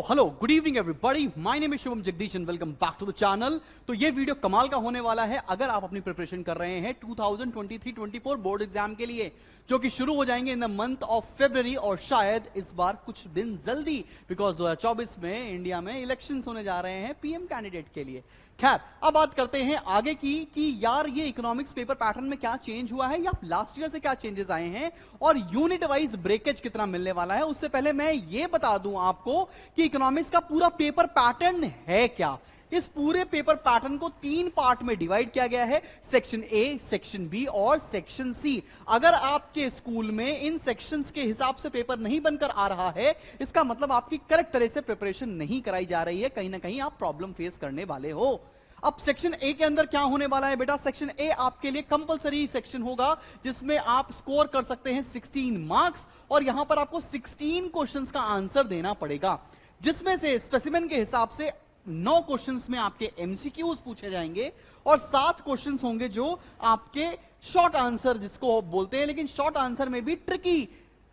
Hello good evening everybody, my name is Shubham Jagdish and welcome back to the channel. तो ये video कमाल का होने वाला है अगर आप अपनी प्रिपरेशन कर रहे हैं 2023-24 बोर्ड एग्जाम के लिए, जो कि शुरू हो जाएंगे in the month of February और शायद इस बार कुछ दिन जल्दी, बिकॉज 2024 में इंडिया में इलेक्शंस होने जा रहे हैं पीएम कैंडिडेट के लिए। खैर, अब बात करते हैं आगे की कि यार ये इकोनॉमिक्स पेपर पैटर्न में क्या चेंज हुआ है या लास्ट ईयर से क्या चेंजेस आए हैं और यूनिट वाइज ब्रेकेज कितना मिलने वाला है। उससे पहले मैं ये बता दूं आपको कि इकोनॉमिक्स का पूरा पेपर पैटर्न है क्या। इस पूरे पेपर पैटर्न को 3 पार्ट में डिवाइड किया गया है, सेक्शन ए, सेक्शन बी और सेक्शन सी। अगर आपके स्कूल में इन सेक्शंस के हिसाब से पेपर नहीं बनकर आ रहा है, इसका मतलब आपकी करेक्ट तरह से प्रिपरेशन नहीं कराई जा रही है, कहीं ना कहीं आप प्रॉब्लम फेस करने वाले हो। अब सेक्शन ए के अंदर क्या होने वाला है बेटा, सेक्शन ए आपके लिए कंपलसरी सेक्शन होगा जिसमें आप स्कोर कर सकते हैं 16 मार्क्स और यहां पर आपको 16 क्वेश्चंस का आंसर देना पड़ेगा, जिसमें से स्पेसिमेन के हिसाब से 9 क्वेश्चंस में आपके एमसीक्यूज पूछे जाएंगे और 7 क्वेश्चंस होंगे जो आपके शॉर्ट आंसर जिसको बोलते हैं, लेकिन शॉर्ट आंसर में भी ट्रिकी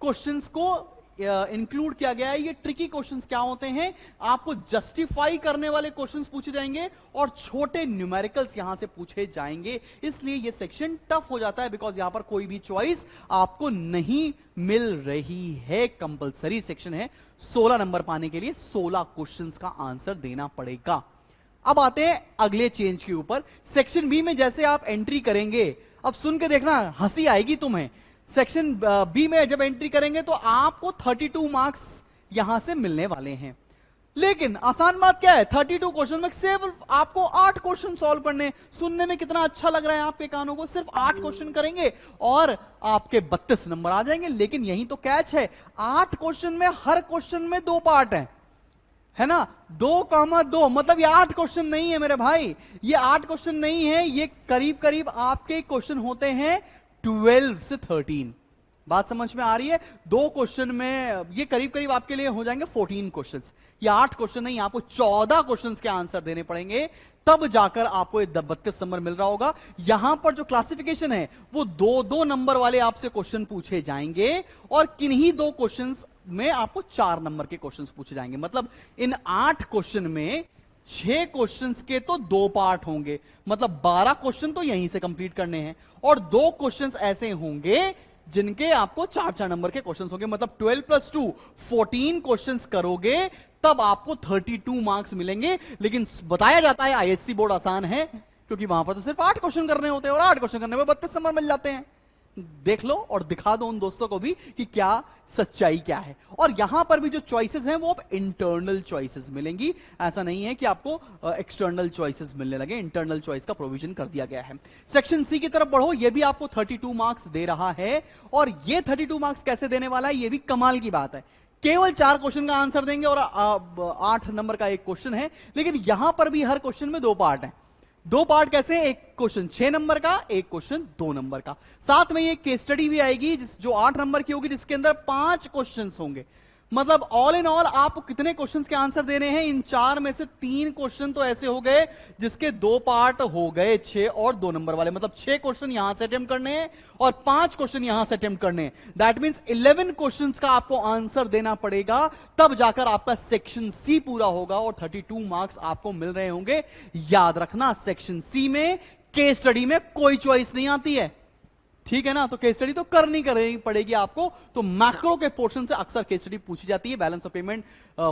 क्वेश्चंस को इंक्लूड किया गया है। ये ट्रिकी क्वेश्चंस क्या होते हैं, आपको जस्टिफाई करने वाले क्वेश्चंस पूछे जाएंगे और छोटे न्यूमेरिकल्स यहां से पूछे जाएंगे, इसलिए ये सेक्शन टफ हो जाता है बिकॉज यहां पर कोई भी चॉइस आपको नहीं मिल रही है। कंपलसरी सेक्शन है, 16 नंबर पाने के लिए 16 क्वेश्चंस का आंसर देना पड़ेगा। अब आते हैं अगले चेंज के ऊपर। सेक्शन बी में जैसे आप एंट्री करेंगे, अब सुन के देखना हंसी आएगी तुम्हें, सेक्शन बी में जब एंट्री करेंगे तो आपको 32 मार्क्स यहां से मिलने वाले हैं। लेकिन आसान बात क्या है, 32 क्वेश्चन में सिर्फ आपको 8 क्वेश्चन सॉल्व करने। सुनने में कितना अच्छा लग रहा है आपके कानों को, सिर्फ 8 क्वेश्चन करेंगे और आपके 32 नंबर आ जाएंगे। लेकिन यही तो कैच है, 8 क्वेश्चन में हर क्वेश्चन में 2 पार्ट है ना, 2,2 मतलब ये 8 क्वेश्चन नहीं है मेरे भाई, ये 8 क्वेश्चन नहीं है, ये करीब करीब आपके क्वेश्चन होते हैं 12 से 13। बात समझ में आ रही है, 2 क्वेश्चन में ये करीब करीब आपके लिए हो जाएंगे 14 क्वेश्चंस। ये 8 क्वेश्चन नहीं, आपको 14 क्वेश्चंस के आंसर देने पड़ेंगे, तब जाकर आपको 32 नंबर मिल रहा होगा। यहां पर जो क्लासिफिकेशन है वो 2-2 नंबर वाले आपसे क्वेश्चन पूछे जाएंगे और किन्हीं 2 क्वेश्चंस में आपको 4 नंबर के क्वेश्चंस पूछे जाएंगे। मतलब इन 8 क्वेश्चन में 6 क्वेश्चंस के तो 2 पार्ट होंगे, मतलब 12 क्वेश्चन तो यहीं से कंप्लीट करने हैं और 2 क्वेश्चंस ऐसे होंगे जिनके आपको 4-4 नंबर के क्वेश्चंस होंगे। मतलब 12 + 2 14 क्वेश्चंस करोगे तब आपको 32 मार्क्स मिलेंगे। लेकिन बताया जाता है आईएससी बोर्ड आसान है क्योंकि वहां पर तो सिर्फ 8 क्वेश्चन करने होते हैं और 8 क्वेश्चन करने में 32 नंबर मिल जाते हैं। देख लो और दिखा दो उन दोस्तों को भी कि क्या सच्चाई क्या है। और यहां पर भी जो चॉइसेस हैं वो अब इंटरनल चॉइसेस मिलेंगी, ऐसा नहीं है कि आपको एक्सटर्नल चॉइसेस मिलने लगे, इंटरनल चॉइस का प्रोविजन कर दिया गया है। सेक्शन सी की तरफ बढ़ो, ये भी आपको 32 मार्क्स दे रहा है और ये 32 मार्क्स कैसे देने वाला है, ये भी कमाल की बात है। केवल 4 क्वेश्चन का आंसर देंगे और 8 नंबर का एक क्वेश्चन है, लेकिन यहां पर भी हर क्वेश्चन में 2 पार्ट है। 2 पार्ट कैसे, एक क्वेश्चन 6 नंबर का, एक क्वेश्चन 2 नंबर का। साथ में ये केस स्टडी भी आएगी जो 8 नंबर की होगी, जिसके अंदर 5 क्वेश्चंस होंगे। मतलब ऑल इन ऑल आपको कितने क्वेश्चंस के आंसर देने हैं, इन 4 में से 3 क्वेश्चन तो ऐसे हो गए जिसके 2 पार्ट हो गए, 6 और 2 नंबर वाले। मतलब 6 क्वेश्चन यहां से अटेम्प्ट करने हैं और 5 क्वेश्चन यहां से अटेम्प्ट करने हैं। दैट मींस 11 क्वेश्चंस का आपको आंसर देना पड़ेगा, तब जाकर आपका सेक्शन सी पूरा होगा और 32 मार्क्स आपको मिल रहे होंगे। याद रखना, सेक्शन सी में केस स्टडी में कोई चॉइस नहीं आती है, ठीक है ना, तो केस स्टडी तो करनी पड़ेगी आपको। तो मैक्रो के पोर्शन से अक्सर केस स्टडी पूछी जाती है, balance of payment,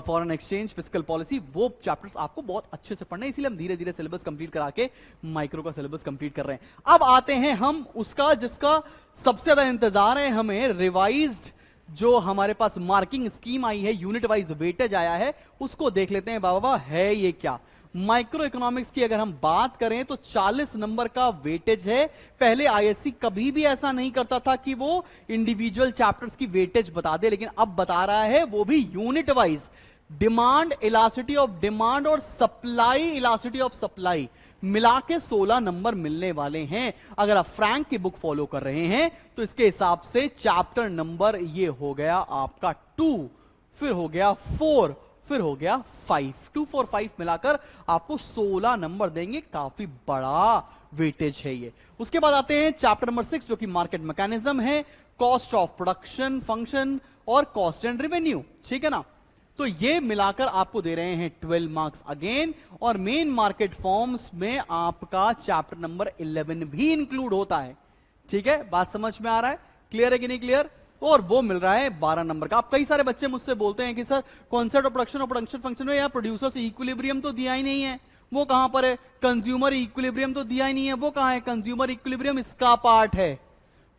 foreign exchange, fiscal policy, वो चैप्टर्स आपको बहुत अच्छे से पढ़ना है, इसीलिए हम धीरे धीरे सिलेबस कंप्लीट करा के माइक्रो का सिलेबस कंप्लीट कर रहे हैं। अब आते हैं हम उसका जिसका सबसे ज्यादा इंतजार है हमें, रिवाइज्ड जो हमारे पास मार्किंग स्कीम आई है, यूनिट वाइज वेटेज आया है, उसको देख लेते हैं। बाबा है ये क्या, माइक्रो इकोनॉमिक्स की अगर हम बात करें तो 40 नंबर का वेटेज है। पहले आईएससी कभी भी ऐसा नहीं करता था कि वो इंडिविजुअल चैप्टर्स की वेटेज बता दे, लेकिन अब बता रहा है, वो भी unit wise. Demand elasticity of demand और सप्लाई इलास्टिसिटी ऑफ सप्लाई मिला के 16 नंबर मिलने वाले हैं। अगर आप फ्रैंक की बुक फॉलो कर रहे हैं तो इसके हिसाब से चैप्टर नंबर ये हो गया आपका 2, फिर हो गया 4, फिर हो गया 5, 2, 4, 5 मिलाकर आपको 16 नंबर देंगे। काफी बड़ा वेटेज है ये। उसके बाद आते हैं चैप्टर नंबर 6 जो कि मार्केट मैकेनिज्म है, कॉस्ट ऑफ प्रोडक्शन फंक्शन और कॉस्ट एंड रेवेन्यू, ठीक है ना। तो ये मिलाकर आपको दे रहे हैं 12 मार्क्स अगेन, और मेन मार्केट फॉर्म्स में आपका चैप्टर नंबर 11 भी इंक्लूड होता है। ठीक है, बात समझ में आ रहा है? क्लियर है कि नहीं क्लियर? और वो मिल रहा है 12 नंबर का। अब कई सारे बच्चे मुझसे बोलते हैं कि सर कॉन्सेप्ट ऑफ प्रोडक्शन और प्रोडक्शन फंक्शन में यार प्रोड्यूसर्स इक्विलिब्रियम तो दिया ही नहीं है, वो कहां पर है? कंज्यूमर इक्विलिब्रियम तो दिया ही नहीं है, वो कहां है? कंज्यूमर इक्विलिब्रियम इसका पार्ट है,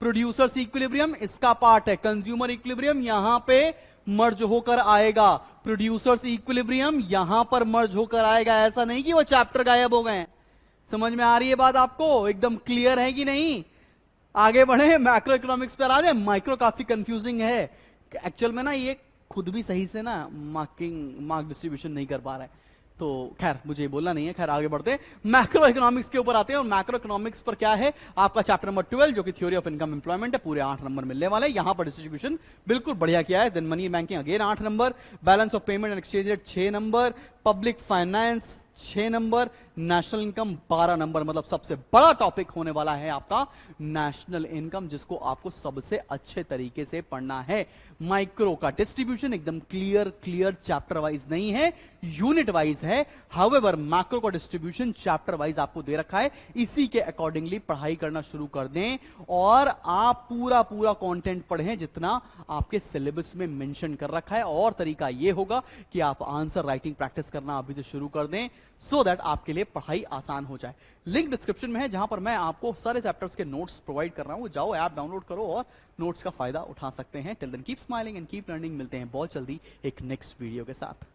प्रोड्यूसर्स इक्विलिब्रियम इसका पार्ट है, कंज्यूमर इक्विलिब्रियम यहां पे मर्ज होकर आएगा, प्रोड्यूसर्स इक्विलिब्रियम यहां पर मर्ज होकर आएगा। ऐसा नहीं कि वो चैप्टर गायब हो गए। समझ में आ रही है बात आपको? एकदम क्लियर है कि नहीं? आगे बढ़े, मैक्रो इकोनॉमिक्स पर आ जाए। माइक्रो काफी कंफ्यूजिंग है एक्चुअल में ना, ये खुद भी सही से ना मार्क डिस्ट्रीब्यूशन नहीं कर पा रहा है, तो खैर मुझे बोलना नहीं है। खैर आगे बढ़ते हैं, मैक्रो इकोनॉमिक्स के ऊपर आते हैं। और मैक्रो इकोनॉमिक्स पर क्या है आपका चैप्टर नंबर 12 जो कि थ्योरी ऑफ इनकम एम्प्लॉयमेंट है, पूरे 8 नंबर मिलने वाले हैं। यहां पर डिस्ट्रीब्यूशन बिल्कुल बढ़िया किया है। Then money banking again 8 number, balance of payment and exchange rate 6 number, public finance 6 number, national income 12 number. मतलब सबसे बड़ा टॉपिक होने वाला है आपका नेशनल इनकम, जिसको आपको सबसे अच्छे तरीके से पढ़ना है। माइक्रो का डिस्ट्रीब्यूशन एकदम क्लियर चैप्टर वाइज नहीं है, यूनिट वाइज है। हाउएवर मैक्रो का डिस्ट्रीब्यूशन चैप्टर वाइज आपको दे रखा है, इसी के अकॉर्डिंगली पढ़ाई करना शुरू कर दें और आप पूरा कंटेंट पढ़ें जितना आपके सिलेबस में मेंशन कर रखा है। और तरीका यह होगा कि आप आंसर राइटिंग प्रैक्टिस करना अभी से शुरू कर दें, सो दैट आपके लिए पढ़ाई आसान हो जाए। लिंक डिस्क्रिप्शन में है जहां पर मैं आपको सारे चैप्टर्स के नोट्स प्रोवाइड कर रहा हूं। जाओ ऐप डाउनलोड करो और नोट्स का फायदा उठा सकते हैं। Till then keep smiling and keep learning. मिलते हैं बहुत जल्दी एक नेक्स्ट वीडियो के साथ।